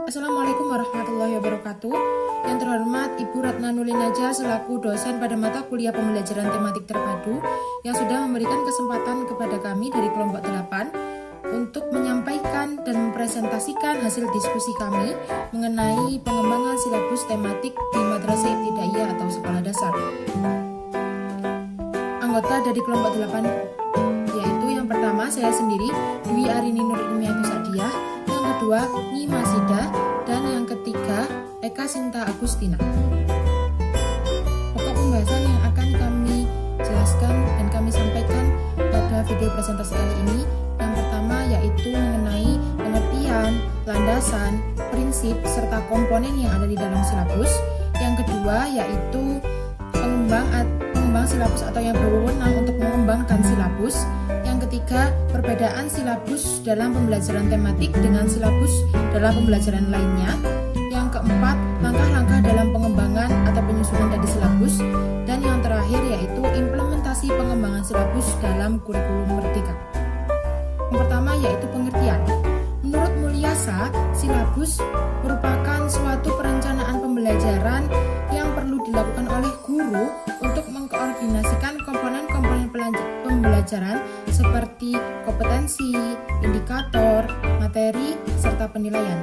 Assalamualaikum warahmatullahi wabarakatuh. Yang terhormat Ibu Ratna Nulinaja selaku dosen pada mata kuliah pembelajaran tematik terpadu yang sudah memberikan kesempatan kepada kami dari kelompok 8 untuk menyampaikan dan mempresentasikan hasil diskusi kami mengenai pengembangan silabus tematik di Madrasah Ibtidaiyah atau sekolah dasar. Anggota dari kelompok 8 yaitu yang pertama saya sendiri, Dwi Arini Nur Ilmiah Sadiah, yang kedua Nyi Masida, dan yang ketiga Eka Sinta Agustina. Pokok pembahasan yang akan kami jelaskan dan kami sampaikan pada video presentasi kali ini yang pertama yaitu mengenai pengertian, landasan, prinsip, serta komponen yang ada di dalam silabus. Yang kedua yaitu pengembang silabus atau yang berwenang untuk mengembangkan silabus. Yang ketiga, perbedaan silabus dalam pembelajaran tematik dengan silabus dalam pembelajaran lainnya. Yang keempat, langkah-langkah dalam pengembangan atau penyusunan dari silabus. Dan yang terakhir yaitu implementasi pengembangan silabus dalam kurikulum merdeka. Yang pertama yaitu pengertian. Menurut Mulyasa, silabus merupakan suatu perencanaan pembelajaran yang perlu dilakukan oleh guru untuk mengkoordinasikan komponen-komponen pembelajaran seperti kompetensi, indikator, materi, serta penilaian.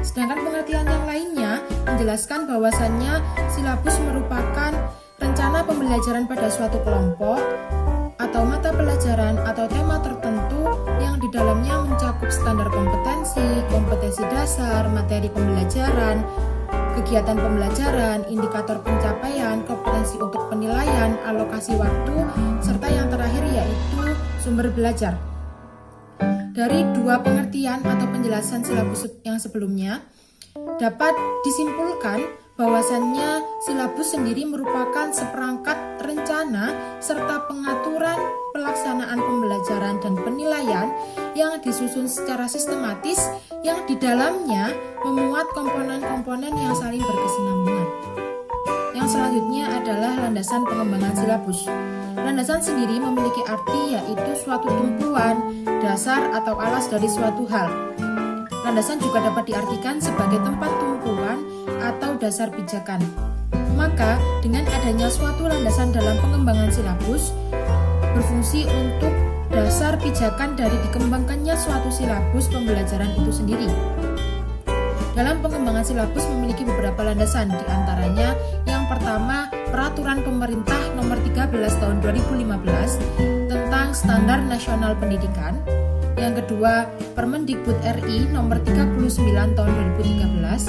Sedangkan pengertian yang lainnya menjelaskan bahwasannya silabus merupakan rencana pembelajaran pada suatu kelompok atau mata pelajaran atau tema tertentu yang di dalamnya mencakup standar kompetensi, kompetensi dasar, materi pembelajaran, kegiatan pembelajaran, indikator pencapaian, kompetensi untuk penilaian, alokasi waktu, serta yang terakhir yaitu sumber belajar. Dari dua pengertian atau penjelasan silabus yang sebelumnya, dapat disimpulkan bahwasannya silabus sendiri merupakan seperangkat rencana serta pengaturan pelaksanaan pembelajaran dan penilaian yang disusun secara sistematis yang di dalamnya memuat komponen-komponen yang saling berkesinambungan. Yang selanjutnya adalah landasan pengembangan silabus. Landasan sendiri memiliki arti yaitu suatu tumpuan, dasar atau alas dari suatu hal. Landasan juga dapat diartikan sebagai tempat tumpuan atau dasar pijakan. Maka, dengan adanya suatu landasan dalam pengembangan silabus, berfungsi untuk dasar pijakan dari dikembangkannya suatu silabus pembelajaran itu sendiri. Dalam pengembangan silabus memiliki beberapa landasan, diantaranya yang pertama, Peraturan Pemerintah Nomor 13 Tahun 2015 tentang Standar Nasional Pendidikan. Yang kedua, Permendikbud RI Nomor 39 Tahun 2013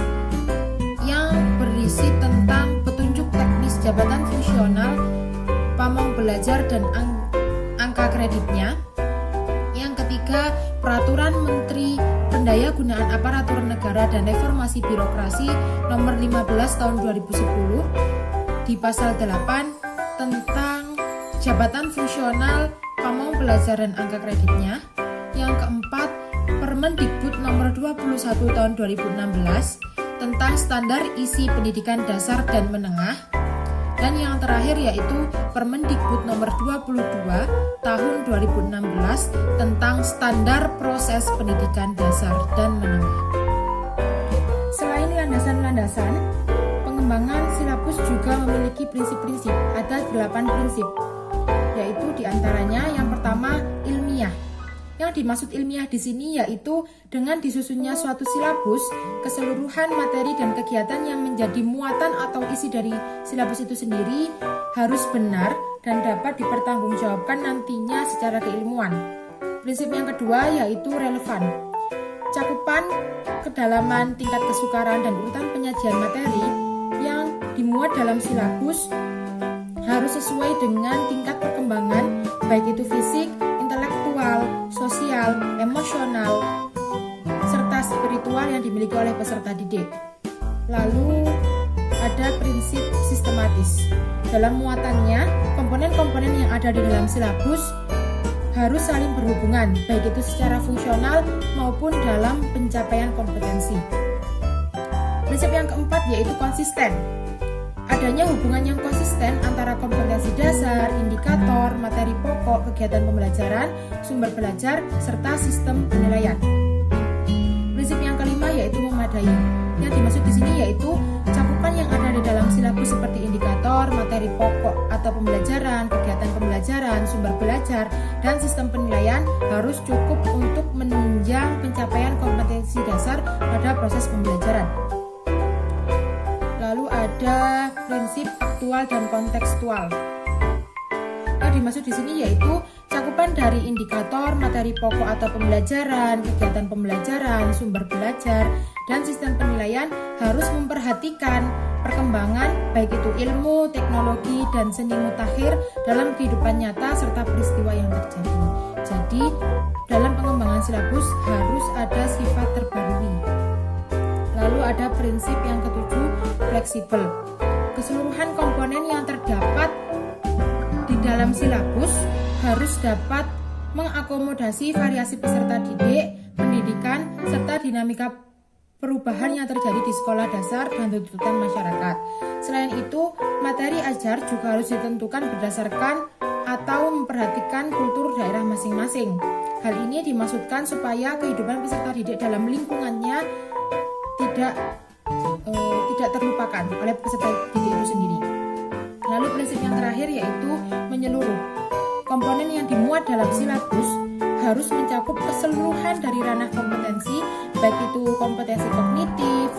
yang berisi tentang petunjuk teknis jabatan fungsional, pamong belajar dan angka kreditnya. Yang ketiga, Peraturan Menteri Pendayagunaan Aparatur Negara dan Reformasi Birokrasi Nomor 15 Tahun 2010 di pasal 8 tentang jabatan fungsional, pamong belajar dan angka kreditnya. Yang keempat, Permendikbud Nomor 21 Tahun 2016 tentang standar isi pendidikan dasar dan menengah. Dan yang terakhir yaitu Permendikbud Nomor 22 Tahun 2016 tentang standar proses pendidikan dasar dan menengah. Selain landasan-landasan, pengembangan silabus juga memiliki prinsip-prinsip. Ada 8 prinsip, yaitu diantaranya yang pertama ilmiah. Yang dimaksud ilmiah di sini yaitu dengan disusunnya suatu silabus, keseluruhan materi dan kegiatan yang menjadi muatan atau isi dari silabus itu sendiri harus benar dan dapat dipertanggungjawabkan nantinya secara keilmuan. Prinsip yang kedua yaitu relevan. Cakupan, kedalaman, tingkat kesukaran, dan urutan penyajian materi yang dimuat dalam silabus harus sesuai dengan tingkat perkembangan, baik itu fisik, intelektual, sosial, emosional, serta spiritual yang dimiliki oleh peserta didik. Lalu ada prinsip sistematis. Dalam muatannya, komponen-komponen yang ada di dalam silabus harus saling berhubungan, baik itu secara fungsional maupun dalam pencapaian kompetensi. Prinsip yang keempat yaitu konsisten. Adanya hubungan yang konsisten antara kompetensi dasar, indikator, materi pokok, kegiatan pembelajaran, sumber belajar, serta sistem penilaian. Prinsip yang kelima yaitu memadai. Yang dimaksud di sini yaitu cakupan yang ada di dalam silabus seperti indikator, materi pokok atau pembelajaran, kegiatan pembelajaran, sumber belajar, dan sistem penilaian harus cukup untuk menunjang pencapaian kompetensi dasar pada proses pembelajaran. Lalu ada prinsip aktual dan kontekstual. Yang dimaksud di sini yaitu cakupan dari indikator, materi pokok atau pembelajaran, kegiatan pembelajaran, sumber belajar, dan sistem penilaian harus memperhatikan perkembangan baik itu ilmu, teknologi, dan seni mutakhir dalam kehidupan nyata serta peristiwa yang terjadi. Jadi, dalam pengembangan silabus harus ada sifat terbarui. Lalu ada prinsip yang ketujuh, fleksibel. Keseluruhan komponen yang terdapat di dalam silabus harus dapat mengakomodasi variasi peserta didik, pendidikan, serta dinamika perubahan yang terjadi di sekolah dasar dan tuntutan masyarakat. Selain itu, materi ajar juga harus ditentukan berdasarkan atau memperhatikan kultur daerah masing-masing. Hal ini dimaksudkan supaya kehidupan peserta didik dalam lingkungannya tidak terlupakan oleh peserta didik itu sendiri. Lalu prinsip yang terakhir yaitu menyeluruh. Komponen yang dimuat dalam silabus harus mencakup keseluruhan dari ranah kompetensi, baik itu kompetensi kognitif,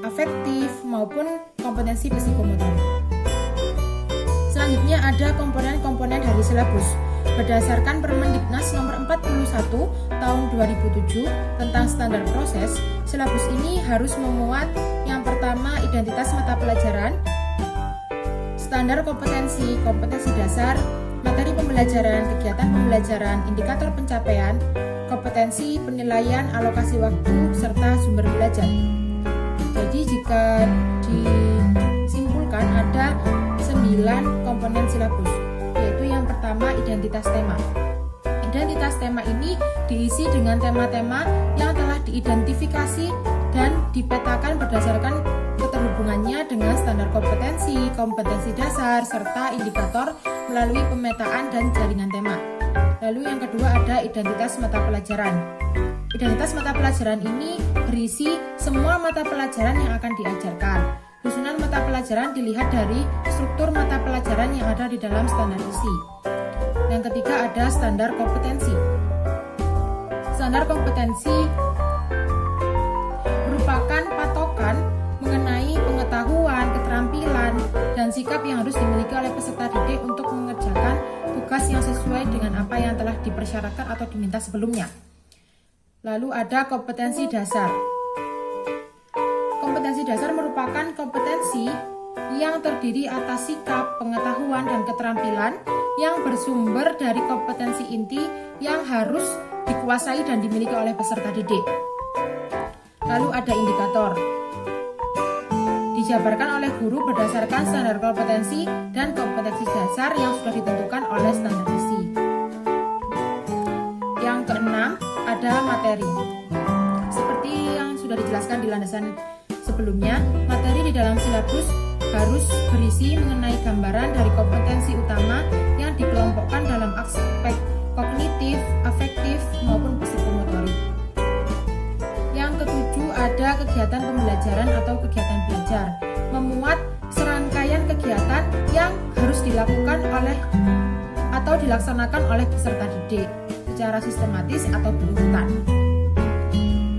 afektif, maupun kompetensi psikomotor. Selanjutnya ada komponen-komponen dari silabus. Berdasarkan Permendiknas nomor 41 tahun 2007 tentang standar proses, silabus ini harus memuat yang pertama identitas mata pelajaran, standar kompetensi, kompetensi dasar, materi pembelajaran, kegiatan pembelajaran, indikator pencapaian, kompetensi, penilaian, alokasi waktu, serta sumber belajar. Jadi jika disimpulkan ada 9 komponen silabus, yaitu yang pertama identitas tema. Identitas tema ini diisi dengan tema-tema yang telah diidentifikasi dan dipetakan berdasarkan keterhubungannya dengan standar kompetensi, kompetensi dasar, serta indikator melalui pemetaan dan jaringan tema. Lalu yang kedua ada identitas mata pelajaran. Identitas mata pelajaran ini berisi semua mata pelajaran yang akan diajarkan. Susunan mata pelajaran dilihat dari struktur mata pelajaran yang ada di dalam standar isi. Yang ketiga ada standar kompetensi. Standar kompetensi merupakan patokan mengenai pengetahuan, keterampilan, dan sikap yang harus dimiliki oleh peserta didik untuk mengerjakan tugas yang sesuai dengan apa yang telah dipersyaratkan atau diminta sebelumnya. Lalu ada kompetensi dasar. Kompetensi dasar merupakan kompetensi yang terdiri atas sikap, pengetahuan, dan keterampilan yang bersumber dari kompetensi inti yang harus dikuasai dan dimiliki oleh peserta didik. Lalu ada indikator. Dijabarkan oleh guru berdasarkan standar kompetensi dan kompetensi dasar yang sudah ditentukan oleh standar isi. Yang keenam, ada materi. Seperti yang sudah dijelaskan di landasan sebelumnya, materi di dalam silabus harus berisi mengenai gambaran dari kompetensi utama yang dikelompokkan dalam aspek kognitif, afektif, maupun psikomotorik. Yang ketujuh ada kegiatan pembelajaran atau kegiatan belajar, memuat serangkaian kegiatan yang harus dilakukan oleh atau dilaksanakan oleh peserta didik secara sistematis atau berurutan.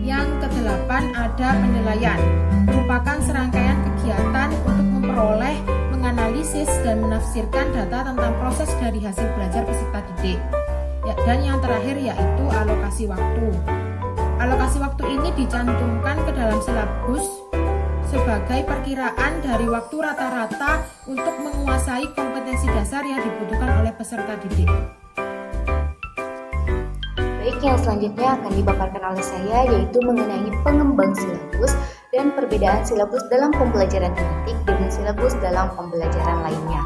Yang kedelapan ada penilaian, merupakan serangkaian kegiatan untuk memperoleh, menganalisis, dan menafsirkan data tentang proses dari hasil belajar peserta didik. Dan yang terakhir yaitu alokasi waktu. Alokasi waktu ini dicantumkan ke dalam silabus sebagai perkiraan dari waktu rata-rata untuk menguasai kompetensi dasar yang dibutuhkan oleh peserta didik. Baik, yang selanjutnya akan dipaparkan oleh saya yaitu mengenai pengembang silabus dan perbedaan silabus dalam pembelajaran tematik dengan silabus dalam pembelajaran lainnya.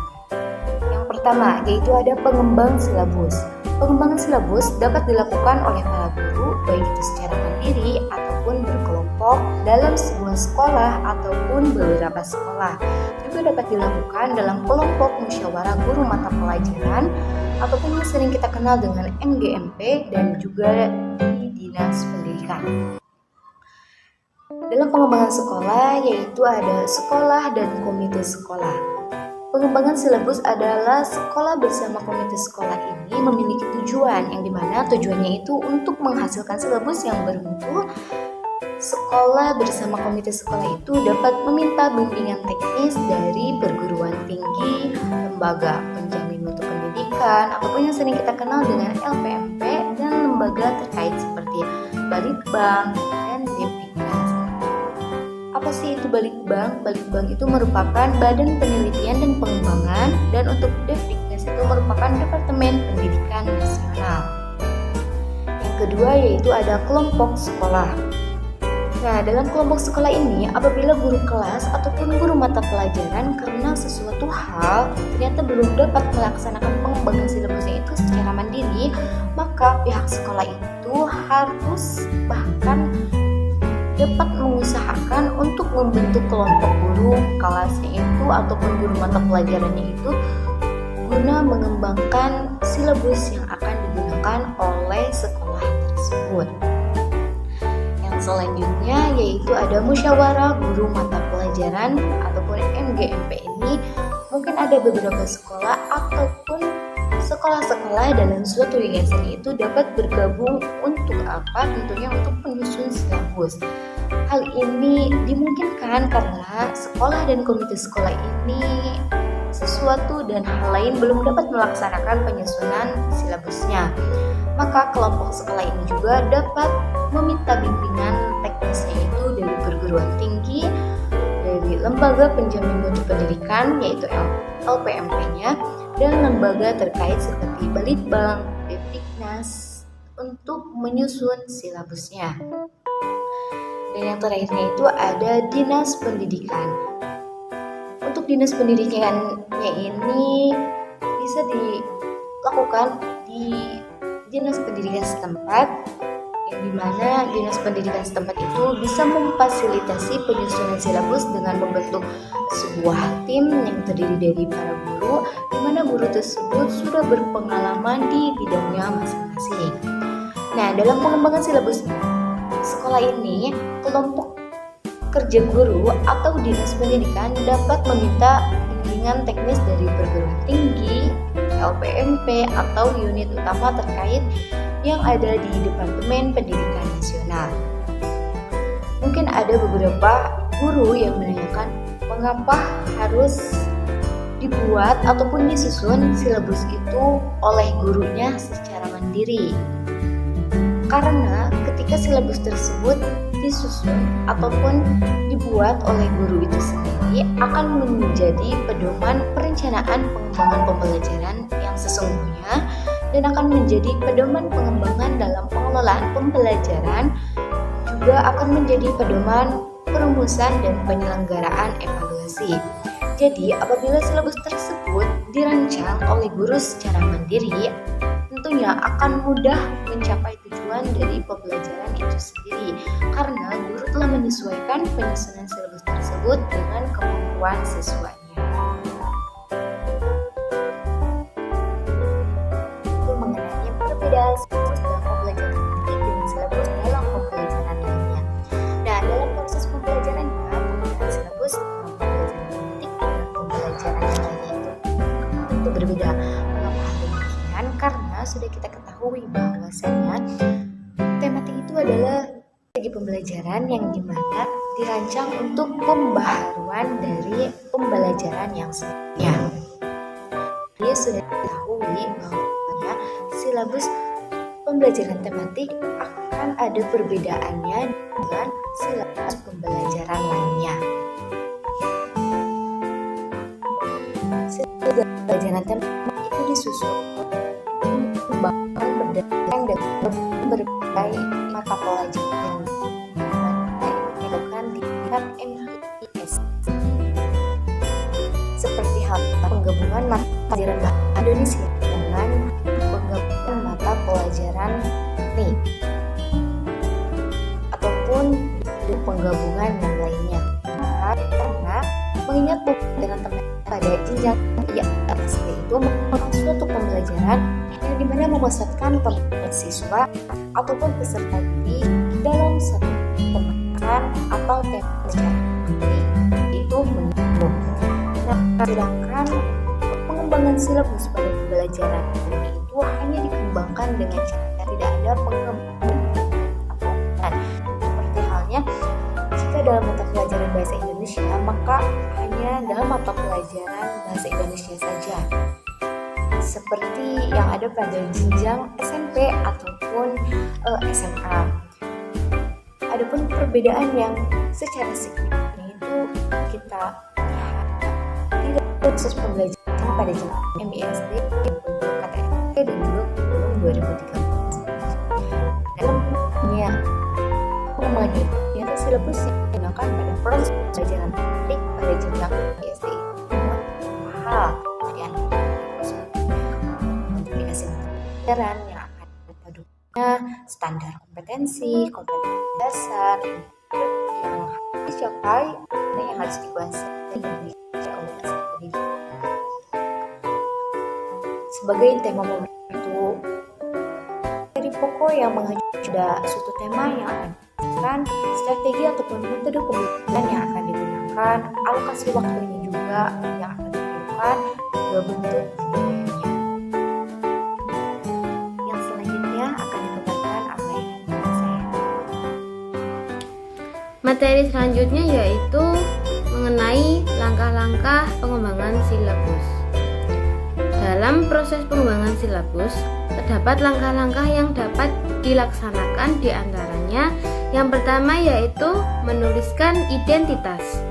Yang pertama yaitu ada pengembang silabus. Pengembangan silabus dapat dilakukan oleh para guru baik itu secara mandiri ataupun berkelompok dalam sebuah sekolah ataupun beberapa sekolah. Juga dapat dilakukan dalam kelompok musyawarah guru mata pelajaran ataupun yang sering kita kenal dengan MGMP dan juga di Dinas Pendidikan. Dalam pengembangan sekolah, yaitu ada sekolah dan komite sekolah. Pengembangan silabus adalah sekolah bersama komite sekolah ini memiliki tujuan, yang dimana tujuannya itu untuk menghasilkan silabus yang bermutu. Sekolah bersama komite sekolah itu dapat meminta bimbingan teknis dari perguruan tinggi, lembaga penjamin mutu pendidikan, ataupun yang sering kita kenal dengan LPMP, dan lembaga terkait seperti Balitbang dan Depdiknas. Apa sih itu Balitbang? Balitbang itu merupakan badan penelitian dan pengembangan, dan untuk Depdiknas itu merupakan Departemen Pendidikan Nasional. Yang kedua yaitu ada kelompok sekolah. Nah, dalam kelompok sekolah ini, apabila guru kelas ataupun guru mata pelajaran karena sesuatu hal ternyata belum dapat melaksanakan pengembangan silabusnya itu secara mandiri, maka pihak sekolah itu harus bahkan dapat mengusahakan untuk membentuk kelompok guru kelasnya itu ataupun guru mata pelajarannya itu guna mengembangkan silabus yang akan digunakan oleh sekolah tersebut. Selanjutnya yaitu ada musyawarah guru mata pelajaran ataupun MGMP ini. Mungkin ada beberapa sekolah ataupun sekolah-sekolah dalam suatu yayasan itu dapat bergabung untuk apa? Tentunya untuk menyusun silabus. Hal ini dimungkinkan karena sekolah dan komite sekolah ini sesuatu dan hal lain belum dapat melaksanakan penyusunan silabusnya. Maka kelompok sekolah ini juga dapat meminta bimbingan teknisnya itu dari perguruan tinggi, dari lembaga penjamin mutu pendidikan yaitu LPMP-nya, dan lembaga terkait seperti Balitbang, Depdiknas untuk menyusun silabusnya. Dan yang terakhirnya itu ada Dinas Pendidikan. Untuk Dinas Pendidikannya ini bisa dilakukan di Dinas Pendidikan setempat, yang dimana Dinas Pendidikan setempat itu bisa memfasilitasi penyusunan silabus dengan membentuk sebuah tim yang terdiri dari para guru, di mana guru tersebut sudah berpengalaman di bidangnya masing-masing. Nah, dalam pengembangan silabus sekolah ini, kelompok kerja guru atau dinas pendidikan dapat meminta bimbingan teknis dari perguruan tinggi, LPMP atau unit utama terkait yang ada di Departemen Pendidikan Nasional. Mungkin ada beberapa guru yang menanyakan mengapa harus dibuat ataupun disusun silabus itu oleh gurunya secara mandiri. Karena ketika silabus tersebut disusun ataupun dibuat oleh guru itu sendiri akan menjadi pedoman perencanaan pengembangan pembelajaran yang sesungguhnya dan akan menjadi pedoman pengembangan dalam pengelolaan pembelajaran, juga akan menjadi pedoman perumusan dan penyelenggaraan evaluasi. Jadi, apabila silabus tersebut dirancang oleh guru secara mandiri, tentunya akan mudah mencapai tujuan dari pembelajaran itu sendiri, karena guru telah menyesuaikan penyusunan silabus tersebut dengan kemampuan siswanya. Itu mengenai perbedaan silabus dalam pembelajaran teknik dengan silabus dalam pembelajaran lainnya. Nah, dalam proses pembelajarannya, penggunaan silabus dalam pembelajaran teknik dan pembelajaran yang lainnya itu berbeda. Mengapa hal demikian? Karena sudah kita ketahui bahwasannya tematik itu adalah strategi pembelajaran yang dimana dirancang untuk pembaharuan dari pembelajaran yang sebelumnya. Dia sudah diketahui bahwa silabus pembelajaran tematik akan ada perbedaannya dengan silabus pembelajaran lainnya. Silabus pembelajaran tematik itu disusun berdasarkan dengan berbagai mata pelajaran yang dilakukan di tingkat MIS, seperti hal penggabungan mata pelajaran bahasa Indonesia dengan penggabungan mata pelajaran teknik ataupun penggabungan yang lainnya. Karena mengingat pembelajaran tematik pada jenjang SD itu merupakan suatu pembelajaran yang dimana memusatkan pembelajaran siswa ataupun peserta didik dalam satu pemahaman menyebutkan apa tema pelajaran itu menurut. Sedangkan pengembangan silabus pada pembelajaran itu hanya dikembangkan dengan cara tidak ada pengembangan. Seperti halnya jika dalam mata pelajaran bahasa Indonesia, maka hanya dalam mata pelajaran bahasa Indonesia saja, seperti yang ada pada jenjang SMP ataupun SMA. Adapun perbedaan yang secara signifikan itu kita lihat di proses pembelajaran pada jenjang MISD, KTMP dan juga kurikulum 2013. Dalam pengembangan yaitu silabus yang digunakan pada proses pembelajaran teknik pada jenjang MISD hal yang aplikasi pelajaran yang akan dipadukannya standar kompetensi dasar yang harus dicapai dan yang harus dikuasai oleh peserta didik. Sebagai tema itu dari pokok yang mengacu pada suatu tema yang akan digunakan, strategi ataupun metode pembelajaran yang akan digunakan, alokasi waktunya juga yang akan digunakan, juga bentuk biayanya. Yang selanjutnya akan dipaparkan oleh saya. Materi selanjutnya yaitu mengenai langkah-langkah pengembangan silabus. Dalam proses pengembangan silabus, terdapat langkah-langkah yang dapat dilaksanakan, di antaranya yang pertama yaitu menuliskan identitas.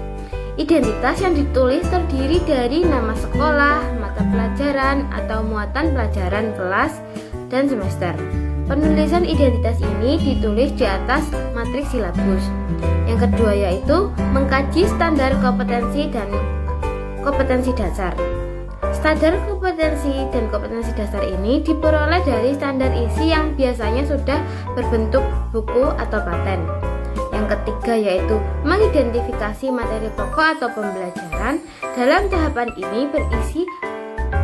Identitas yang ditulis terdiri dari nama sekolah, mata pelajaran atau muatan pelajaran kelas dan semester. Penulisan identitas ini ditulis di atas matriks silabus. Yang kedua yaitu mengkaji standar kompetensi dan kompetensi dasar. Standar kompetensi dan kompetensi dasar ini diperoleh dari standar isi yang biasanya sudah berbentuk buku atau paten. Yang ketiga yaitu mengidentifikasi materi pokok atau pembelajaran. Dalam tahapan ini berisi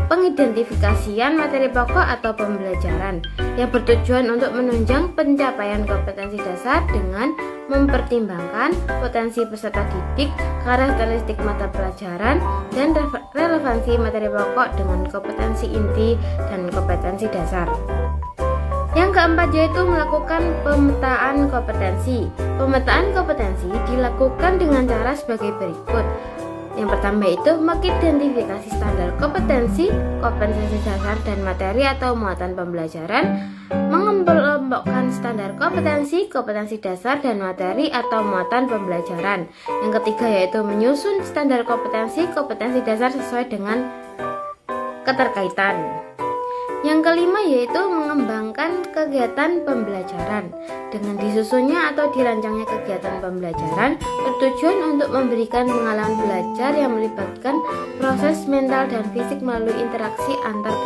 pengidentifikasian materi pokok atau pembelajaran yang bertujuan untuk menunjang pencapaian kompetensi dasar dengan mempertimbangkan potensi peserta didik, karakteristik mata pelajaran, dan relevansi materi pokok dengan kompetensi inti dan kompetensi dasar. Yang keempat yaitu melakukan pemetaan kompetensi. Pemetaan kompetensi dilakukan dengan cara sebagai berikut. Yang pertama itu mengidentifikasi standar kompetensi, kompetensi dasar dan materi atau muatan pembelajaran, mengelompokkan standar kompetensi, kompetensi dasar dan materi atau muatan pembelajaran. Yang ketiga yaitu menyusun standar kompetensi, kompetensi dasar sesuai dengan keterkaitan. Yang kelima yaitu mengembangkan kegiatan pembelajaran. Dengan disusunnya atau dirancangnya kegiatan pembelajaran bertujuan untuk memberikan pengalaman belajar yang melibatkan proses mental dan fisik melalui interaksi antar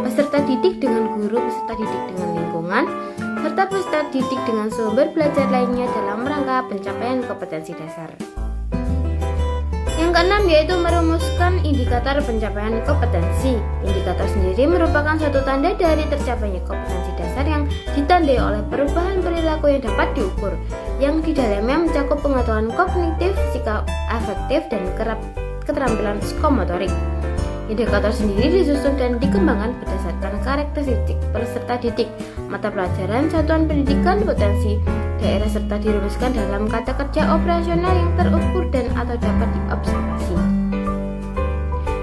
peserta didik dengan guru, peserta didik dengan lingkungan, serta peserta didik dengan sumber belajar lainnya dalam rangka pencapaian kompetensi dasar. Yang keenam yaitu merumuskan indikator pencapaian kompetensi. Indikator sendiri merupakan suatu tanda dari tercapainya kompetensi dasar yang ditandai oleh perubahan perilaku yang dapat diukur, yang di dalamnya mencakup pengetahuan kognitif, sikap afektif, dan keterampilan psikomotorik. Indikator sendiri disusun dan dikembangkan berdasarkan karakteristik peserta didik, mata pelajaran, satuan pendidikan, potensi daerah, serta dirumuskan dalam kata kerja operasional yang terukur dan atau dapat diobservasi.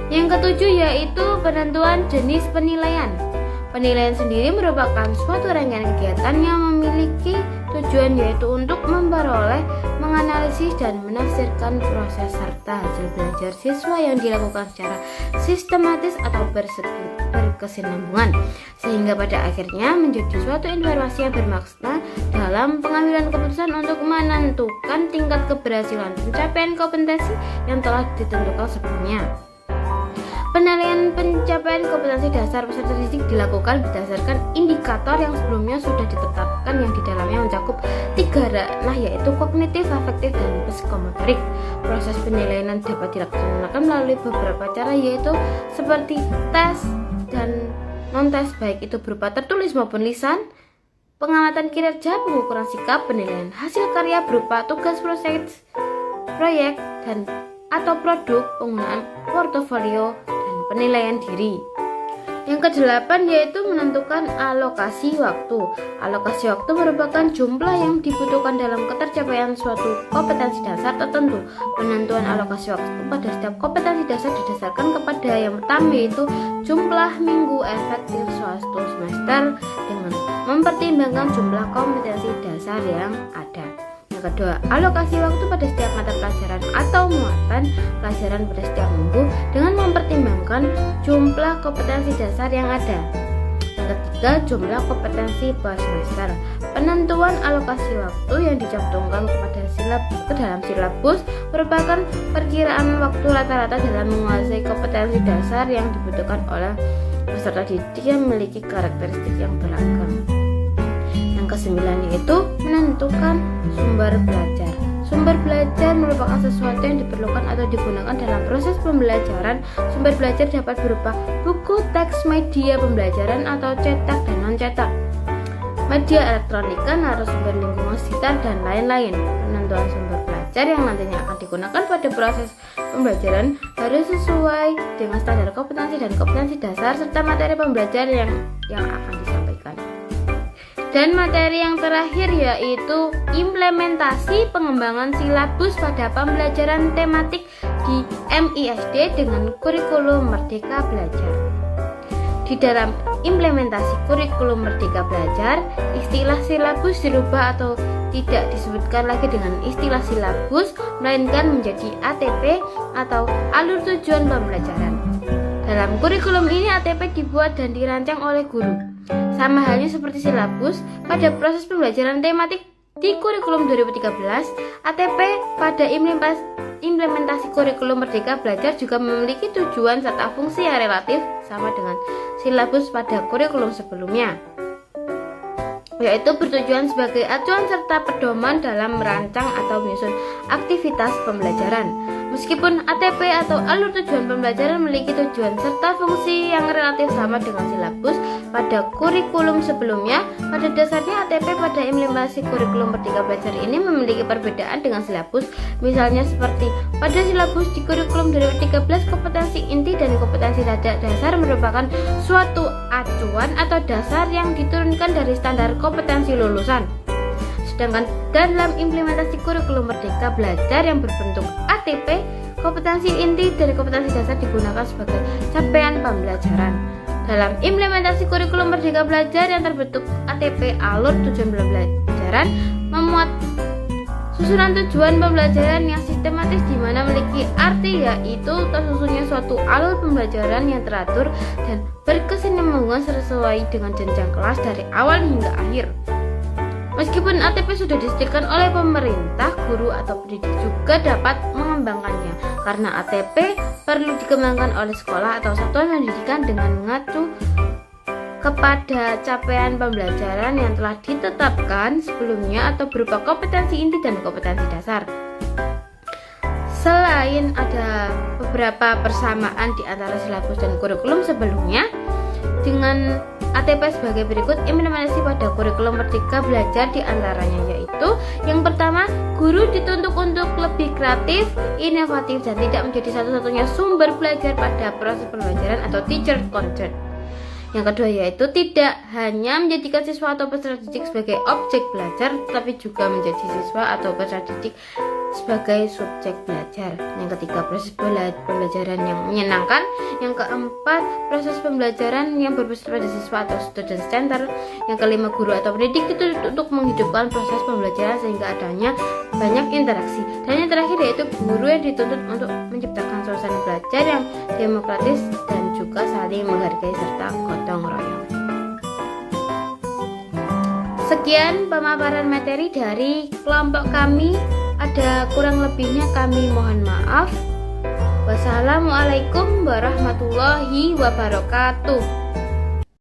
Yang ketujuh yaitu penentuan jenis penilaian. Penilaian sendiri merupakan suatu rangkaian kegiatan yang memiliki tujuan yaitu untuk memperoleh, menganalisis dan menafsirkan proses serta hasil belajar siswa yang dilakukan secara sistematis atau berkesinambungan, sehingga pada akhirnya menjadi suatu informasi yang bermakna dalam pengambilan keputusan untuk menentukan tingkat keberhasilan pencapaian kompetensi yang telah ditentukan sebelumnya. Penilaian pencapaian kompetensi dasar peserta didik dilakukan berdasarkan indikator yang sebelumnya sudah ditetapkan, yang di dalamnya mencakup 3 ranah yaitu kognitif, afektif, dan psikomotorik. Proses penilaian dapat dilaksanakan melalui beberapa cara yaitu seperti tes dan non-tes, baik itu berupa tertulis maupun lisan, pengamatan kinerja, pengukuran sikap, penilaian hasil karya berupa tugas proyek dan atau produk, penggunaan portofolio, dan penilaian diri. Yang kedelapan yaitu menentukan alokasi waktu. Alokasi waktu merupakan jumlah yang dibutuhkan dalam ketercapaian suatu kompetensi dasar tertentu. Penentuan alokasi waktu pada setiap kompetensi dasar didasarkan kepada yang pertama yaitu jumlah minggu efektif suatu semester dengan mempertimbangkan jumlah kompetensi dasar yang ada. Yang kedua, alokasi waktu pada setiap mata pelajaran atau muatan pelajaran pada setiap minggu dengan mempertimbangkan jumlah kompetensi dasar yang ada. Yang ketiga, jumlah kompetensi per semester. Penentuan alokasi waktu yang dicantumkan ke dalam silabus merupakan perkiraan waktu rata-rata dalam menguasai kompetensi dasar yang dibutuhkan oleh peserta didik yang memiliki karakteristik yang beragam. Kesembilan yaitu menentukan sumber belajar. Sumber belajar merupakan sesuatu yang diperlukan atau digunakan dalam proses pembelajaran. Sumber belajar dapat berupa buku, teks, media pembelajaran atau cetak dan non-cetak, media elektronika, narasumber lingkungan sekitar, dan lain-lain. Penentuan sumber belajar yang nantinya akan digunakan pada proses pembelajaran harus sesuai dengan standar kompetensi dan kompetensi dasar serta materi pembelajaran yang akan disampaikan. Dan materi yang terakhir yaitu implementasi pengembangan silabus pada pembelajaran tematik di MISD dengan kurikulum Merdeka Belajar. Di dalam implementasi kurikulum Merdeka Belajar, istilah silabus dirubah atau tidak disebutkan lagi dengan istilah silabus, melainkan menjadi ATP atau alur tujuan pembelajaran. Dalam kurikulum ini ATP dibuat dan dirancang oleh guru. Sama halnya seperti silabus, pada proses pembelajaran tematik di kurikulum 2013, ATP pada implementasi kurikulum Merdeka Belajar juga memiliki tujuan serta fungsi yang relatif sama dengan silabus pada kurikulum sebelumnya, yaitu bertujuan sebagai acuan serta pedoman dalam merancang atau menyusun aktivitas pembelajaran. Meskipun ATP atau alur tujuan pembelajaran memiliki tujuan serta fungsi yang relatif sama dengan silabus pada kurikulum sebelumnya, pada dasarnya ATP pada implementasi kurikulum Merdeka Belajar ini memiliki perbedaan dengan silabus. Misalnya seperti pada silabus di kurikulum 2013, kompetensi inti dan kompetensi dasar merupakan suatu acuan atau dasar yang diturunkan dari standar kompetensi lulusan. Sedangkan dalam implementasi kurikulum Merdeka Belajar yang berbentuk ATP, kompetensi inti dan kompetensi dasar digunakan sebagai capaian pembelajaran. Dalam implementasi kurikulum Merdeka Belajar yang terbentuk ATP, alur tujuan pembelajaran memuat susunan tujuan pembelajaran yang sistematis di mana memiliki arti yaitu tersusunnya suatu alur pembelajaran yang teratur dan berkesinambungan sesuai dengan jenjang kelas dari awal hingga akhir. Meskipun ATP sudah disediakan oleh pemerintah, guru atau pendidik juga dapat mengembangkannya karena ATP perlu dikembangkan oleh sekolah atau satuan pendidikan dengan mengacu kepada capaian pembelajaran yang telah ditetapkan sebelumnya atau berupa kompetensi inti dan kompetensi dasar. Selain ada beberapa persamaan di antara silabus dan kurikulum sebelumnya, dengan ATP sebagai berikut implementasi pada kurikulum Merdeka Belajar di antaranya yaitu yang pertama, guru dituntut untuk lebih kreatif, inovatif, dan tidak menjadi satu-satunya sumber belajar pada proses pembelajaran atau teacher content. Yang kedua yaitu tidak hanya menjadikan siswa atau peserta didik sebagai objek belajar, tetapi juga menjadi siswa atau peserta didik sebagai subjek belajar. Yang ketiga, proses pembelajaran yang menyenangkan. Yang keempat, proses pembelajaran yang berbasis pada siswa atau student center. Yang kelima, guru atau pendidik dituntut untuk menghidupkan proses pembelajaran sehingga adanya banyak interaksi. Dan yang terakhir yaitu guru yang dituntut untuk menciptakan suasana belajar yang demokratis dan juga saling menghargai serta gotong royong. Sekian pemaparan materi dari kelompok kami. Ada kurang lebihnya kami mohon maaf. Wassalamualaikum warahmatullahi wabarakatuh.